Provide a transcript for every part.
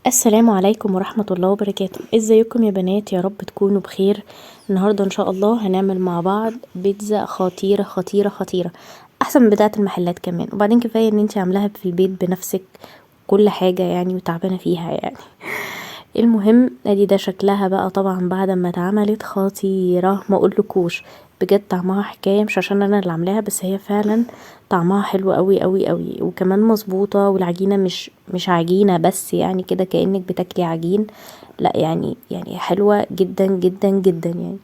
السلام عليكم ورحمة الله وبركاته. ازيكم يا بنات؟ يا رب تكونوا بخير. النهاردة ان شاء الله هنعمل مع بعض بيتزا خطيرة خطيرة خطيرة، احسن من بتاعة المحلات كمان. وبعدين كفاية ان انتي عاملاها في البيت بنفسك كل حاجة يعني، وتعبانة فيها يعني. المهم ادي ده شكلها بقى طبعا بعد ما اتعملت خطيرة، ما اقولكوش بجد طعمها حكاية. مش عشان انا اللي عاملاها، بس هي فعلا طعمها حلو قوي قوي قوي، وكمان مظبوطة. والعجينة مش عجينة بس يعني كده كأنك بتاكلي عجين، لا يعني حلوة جدا جدا جدا يعني.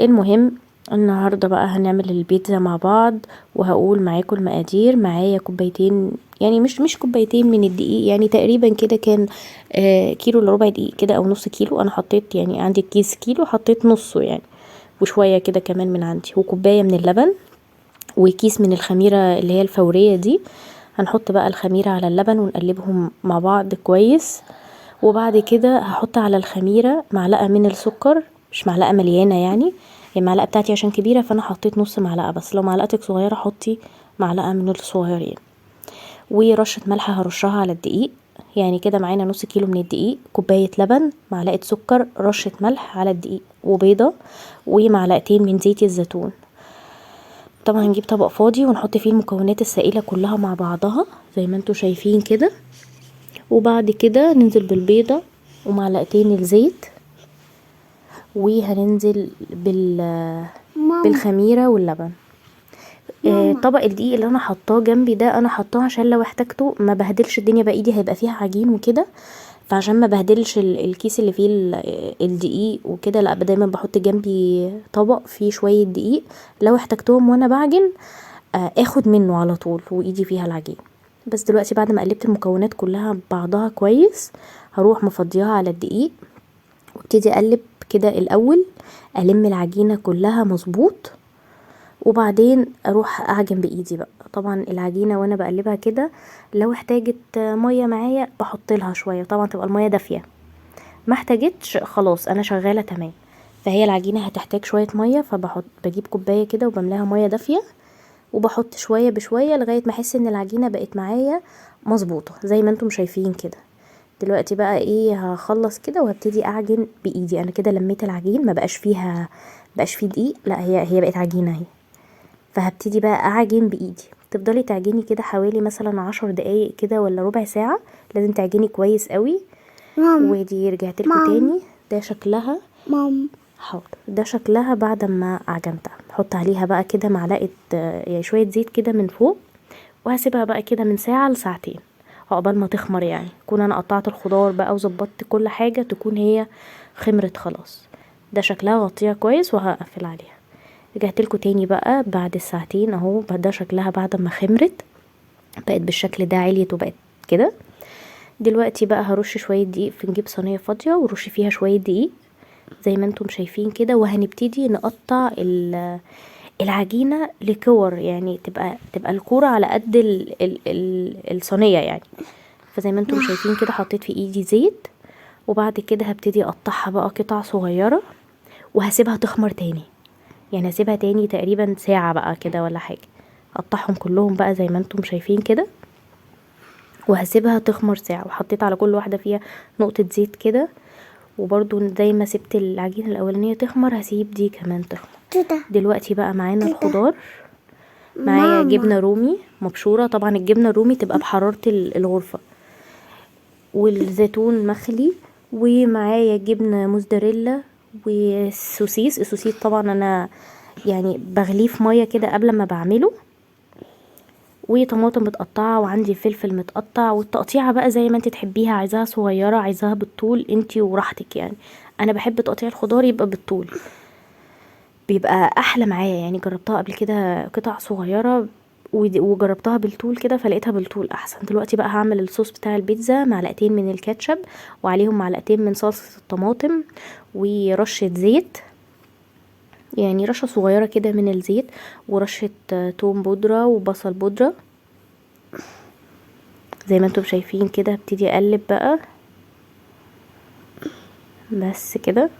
المهم النهاردة بقى هنعمل البيتزا مع بعض، وهقول معاكم المقادير. معايا كوبايتين، يعني مش كوبايتين من الدقيق، يعني تقريبا كده كان كيلو الا ربع دقيق كده او نص كيلو. انا حطيت يعني عندي كيس كيلو، حطيت نصه يعني وشوية كده كمان من عندي، وكوباية من اللبن، وكيس من الخميرة اللي هي الفورية دي. هنحط بقى الخميرة على اللبن ونقلبهم مع بعض كويس. وبعد كده هحط على الخميرة معلقة من السكر، مش معلقة مليانة يعني، هي المعلقة بتاعتي عشان كبيرة فانا حطيت نص معلقة بس، لو معلقتك صغيرة حطي معلقة من الصغيرين. ورشة ملح هرشها على الدقيق، يعني كده معانا نص كيلو من الدقيق، كوباية لبن، معلقة سكر، رشة ملح على الدقيق، وبيضة، ومعلقتين من زيت الزيتون. طبعا هنجيب طبق فاضي ونحط فيه المكونات السائلة كلها مع بعضها زي ما انتوا شايفين كده. وبعد كده ننزل بالبيضة ومعلقتين الزيت، وهننزل ماما بالخميرة واللبن. ماما طبق الدقيق اللي انا حطاه جنبي ده انا حطاه عشان لو احتاجته ما بهدلش الدنيا بايدي، هيبقى فيها عجين وكده. فعشان ما بهدلش الكيس اللي فيه الدقيق وكده، لا دايما بحط جنبي طبق فيه شوية دقيق، لو احتاجتهم وانا بعجن اخد منه على طول وايدي فيها العجين. بس دلوقتي بعد ما قلبت المكونات كلها ببعضها كويس، هروح مفضيها على الدقيق وابتدي اقلب كده الاول، الم العجينة كلها مظبوط، وبعدين اروح اعجن بايدي بقى. طبعا العجينة وانا بقلبها كده لو احتاجت مية معايا بحط لها شوية، طبعا تبقى المية دافية. ما احتاجتش خلاص انا شغالة تمام. فهي العجينة هتحتاج شوية مية، بجيب كوباية كده وبملاها مية دافية، وبحط شوية بشوية لغاية ما احس ان العجينة بقت معايا مظبوطة زي ما انتم شايفين كده. دلوقتي بقى ايه، هخلص كده وهبتدي اعجن بايدي. انا كده لميت العجين، ما بقاش فيه دقيق، لا هي بقت عجينة اهي. فهبتدي بقى اعجن بايدي. تفضلي تعجني كده حوالي مثلا 10 دقايق كده ولا ربع ساعة، لازم تعجني كويس قوي. ماما ودي رجعتلكوا ماما تاني، ده شكلها. ماما حاضر، ده شكلها بعد ما عجنتها. حط عليها بقى كده معلقة يعني شوية زيت كده من فوق، وهسيبها بقى كده من ساعة لساعتين عقبال ما تخمر، يعني اكون انا قطعت الخضار بقى وظبطت كل حاجة، تكون هي خمرت خلاص. ده شكلها غطيها كويس وهقفل عليها. رجعت لكم تاني بقى بعد الساعتين اهو، ده شكلها بعد ما خمرت، بقت بالشكل ده، عليت وبقت كده. دلوقتي بقى هرش شوية دقيق، نجيب صينية فاضية ورش فيها شوية دقيق زي ما انتم شايفين كده، وهنبتدي نقطع العجينة لكور، يعني تبقى الكورة على قد الصينية يعني. فزي ما انتم شايفين كده حطيت في ايدي زيت، وبعد كده هبتدي اقطعها بقى قطع صغيرة، وهسيبها تخمر تاني. يعني هسيبها تاني تقريبا ساعة بقى كده ولا حاجة، اقطعهم كلهم بقى زي ما انتم شايفين كده، وهسيبها تخمر ساعة. وحطيت على كل واحدة فيها نقطة زيت كده. وبرضو زي ما سبت العجينة الاولانية تخمر، هسيب دي كمان تخمر. تيتا دلوقتي بقى معانا تيتا الخضار. معايا ماما جبنة رومي مبشورة، طبعا الجبنة الرومي تبقى بحرارة الغرفة، والزيتون مخلي، ومعايا جبنة موزاريلا، والسوسيس. السوسيس طبعا انا يعني بغليه في مية كده قبل ما بعمله، وطماطم متقطعة، وعندي فلفل متقطع. والتقطيعة بقى زي ما انت تحبيها، عايزاها صغيرة عايزاها بالطول، انتي وراحتك يعني. انا بحب تقطيع الخضار يبقى بالطول، بيبقى احلى معايا يعني. جربتها قبل كده قطع صغيرة وجربتها بالطول كده، فلقيتها بالطول احسن. دلوقتي بقى هعمل الصوص بتاع البيتزا، معلقتين من الكاتشب وعليهم معلقتين من صلصة الطماطم، ورشة زيت، يعني رشة صغيرة كده من الزيت، ورشة توم بودرة وبصل بودرة زي ما انتم شايفين كده. هبتدي اقلب بقى بس كده.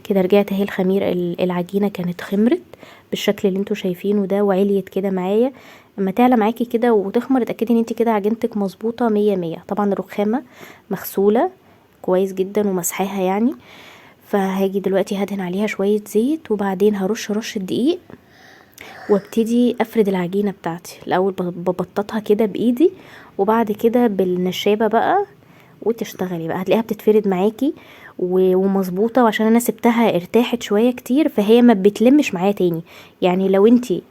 كده رجعت اهي الخمير، العجينة كانت خمرت بالشكل اللي انتوا شايفينه ده، وعليت كده معايا اما تعلى معاكي كده وتخمر اتاكدي ان انت كده عجينتك مظبوطه 100 طبعا الرخامه مغسوله كويس جدا ومسحاها يعني. فهاجي دلوقتي هدهن عليها شويه زيت، وبعدين هرش رشه دقيق، وابتدي افرد العجينه بتاعتي. الاول ببططها كده بايدي، وبعد كده بالنشابه بقى، وتشتغلي بقى هتلاقيها بتتفرد معاكي ومظبوطه. وعشان انا سبتها ارتاحت شويه كتير فهي ما بتلمش معايا تاني. يعني لو انتي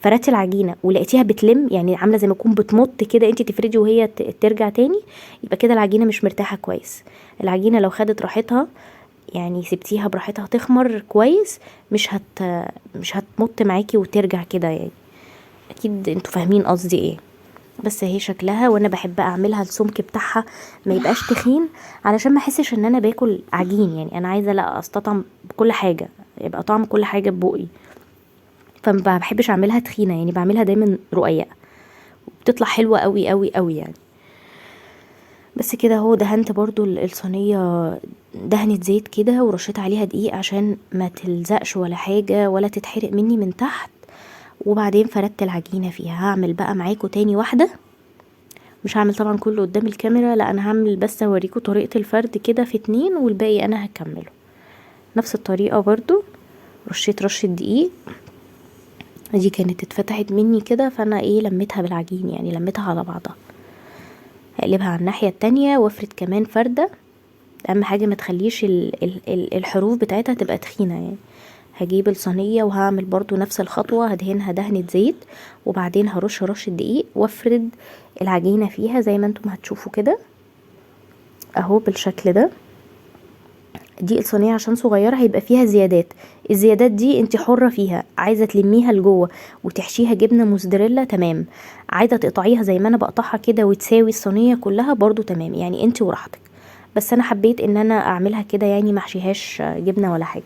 فردتي العجينه ولقيتيها بتلم، يعني عامله زي ما تكون بتمط كده، انتي تفردي وهي ترجع تاني، يبقى كده العجينه مش مرتاحه كويس. العجينه لو خدت راحتها، يعني سبتيها براحتها تخمر كويس، مش هتمط معاكي وترجع كده يعني. اكيد انتوا فاهمين قصدي ايه. بس اهي شكلها، وانا بحب اعملها السمك بتاعها ما يبقاش تخين، علشان ما احسش ان انا باكل عجين. يعني انا عايزه لا استطعم بكل حاجه، يبقى طعم كل حاجه ببقي. فما بحبش اعملها تخينه، يعني بعملها دايما رقيقه، بتطلع حلوه قوي قوي قوي يعني. بس كده اهو دهنت برضو الصينيه دهنة زيت كده، ورشيت عليها دقيق عشان ما تلزقش ولا حاجه ولا تتحرق مني من تحت. وبعدين فردت العجينه فيها. هعمل بقى معاكم تاني واحده، مش هعمل طبعا كله قدام الكاميرا، لا انا هعمل بس اوريكم طريقه الفرد كده في 2، والباقي انا هكمله نفس الطريقه برضو. رشيت رشه دقيق، دي كانت اتفتحت مني كده، فانا ايه لميتها بالعجين، يعني لميتها على بعضها. هقلبها على الناحيه التانية وافرد كمان فرده. اهم حاجه ما تخليش الحروف بتاعتها تبقى تخينه يعني. هجيب الصينيه وهعمل برضو نفس الخطوه، هدهنها دهنه زيت، وبعدين هرش رشه دقيق وافرد العجينه فيها زي ما انتم هتشوفوا كده اهو بالشكل ده. دي الصينيه عشان صغيره هيبقى فيها زيادات، الزيادات دي انت حره فيها، عايزه تلميها لجوه وتحشيها جبنه موزاريلا تمام، عايزه تقطعيها زي ما انا بقطعها كده وتساوي الصينيه كلها برضو تمام، يعني انت وراحتك. بس انا حبيت ان انا اعملها كده، يعني محشيهاش جبنه ولا حاجه.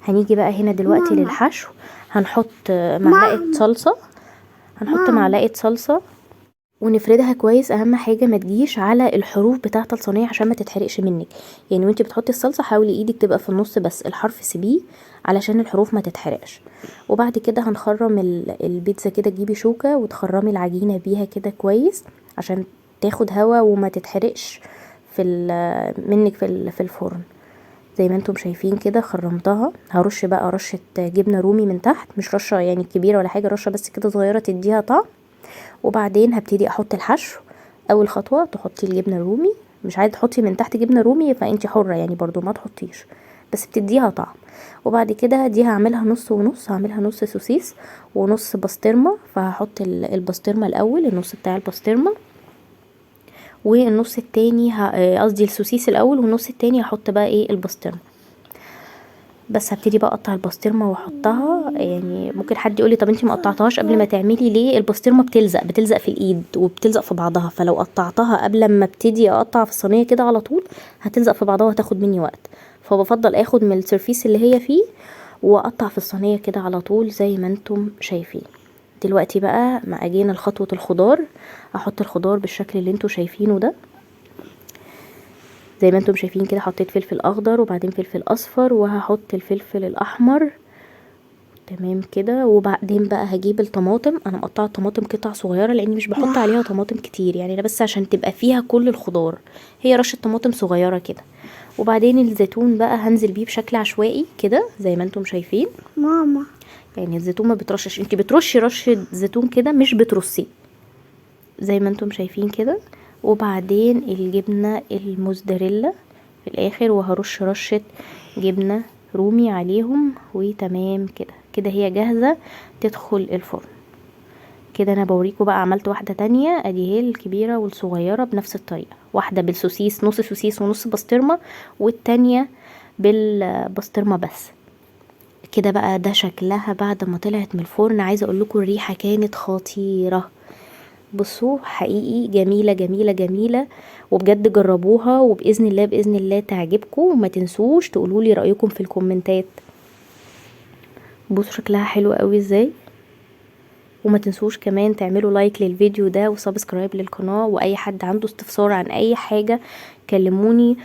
هنيجي بقى هنا دلوقتي للحشو. هنحط معلقه صلصه، هنحط معلقه صلصه ونفردها كويس. اهم حاجه ما تجيش على الحروف بتاعه الصينيه عشان ما تتحرقش منك. يعني وانت بتحطي الصلصه حاولي ايدك تبقى في النص، بس الحرف سيبيه علشان الحروف ما تتحرقش. وبعد كده هنخرم البيتزا كده، تجيبي شوكه وتخرمي العجينه بيها كده كويس عشان تاخد هوا وما تتحرقش منك في الفرن. زي ما انتم شايفين كده خرمتها. هرش بقى رشه جبنه رومي من تحت، مش رشه يعني كبيره ولا حاجه، رشه بس كده صغيره تديها طعم. وبعدين هبتدي احط الحشو. اول خطوه تحطي الجبنه الرومي، مش عايزه تحطي من تحت جبنه رومي فانتي حره يعني، برضو ما تحطيش، بس بتديها طعم. وبعد كده دي هعملها نص ونص، هعملها نص سوسيس ونص بسطرمه. فهحط البسطرمه الاول، النص بتاع البسطرمه، والنص التاني قصدي السوسيس الاول، والنص التاني هحط بقى ايه البسطرمه. بس هبتدي بقى اقطع البسطرمه واحطها. يعني ممكن حد يقولي طب انتي ما قطعتهاش قبل ما تعملي ليه؟ البسطرمه بتلزق في الايد وبتلزق في بعضها، فلو قطعتها قبل ما ابتدي اقطع في الصينيه كده على طول هتلزق في بعضها وهتاخد مني وقت. فبفضل اخد من السرفيس اللي هي فيه واقطع في الصينيه كده على طول زي ما انتم شايفين. دلوقتي بقى مع جينا لخطوه الخضار. احط الخضار بالشكل اللي انتم شايفينه ده، زي ما انتم شايفين كده. حطيت فلفل اخضر وبعدين فلفل اصفر، وهحط الفلفل الاحمر تمام كده. وبعدين بقى هجيب الطماطم، انا مقطعه الطماطم قطع صغيره لاني مش بحط عليها طماطم كتير، يعني انا بس عشان تبقى فيها كل الخضار، هي رشه طماطم صغيره كده. وبعدين الزيتون بقى هنزل بيه بشكل عشوائي كده زي ما انتم شايفين. يعني الزيتون ما بترشش، انت بترشي رشه زيتون كده مش بترصيه زي ما انتم شايفين كده. وبعدين الجبنه الموزاريلا في الاخر، وهرش رشه جبنه رومي عليهم، وتمام كده. كده هي جاهزه تدخل الفرن. كده انا بوريكم بقى عملت واحده تانية، ادي هي الكبيره والصغيره بنفس الطريقه، واحده بالسوسيس، نص سوسيس ونص بسطرمه، والتانية بالبسطرمه بس. كده بقى ده شكلها بعد ما طلعت من الفرن. عايزه اقول لكم الريحه كانت خطيره. بصوا حقيقي جميلة جميلة جميلة، وبجد جربوها وبإذن الله بإذن الله تعجبكم. وما تنسوش تقولولي رأيكم في الكومنتات. بصوا شكلها حلو قوي ازاي. وما تنسوش كمان تعملوا لايك للفيديو ده وسبسكرايب للقناة. واي حد عنده استفسار عن اي حاجة كلموني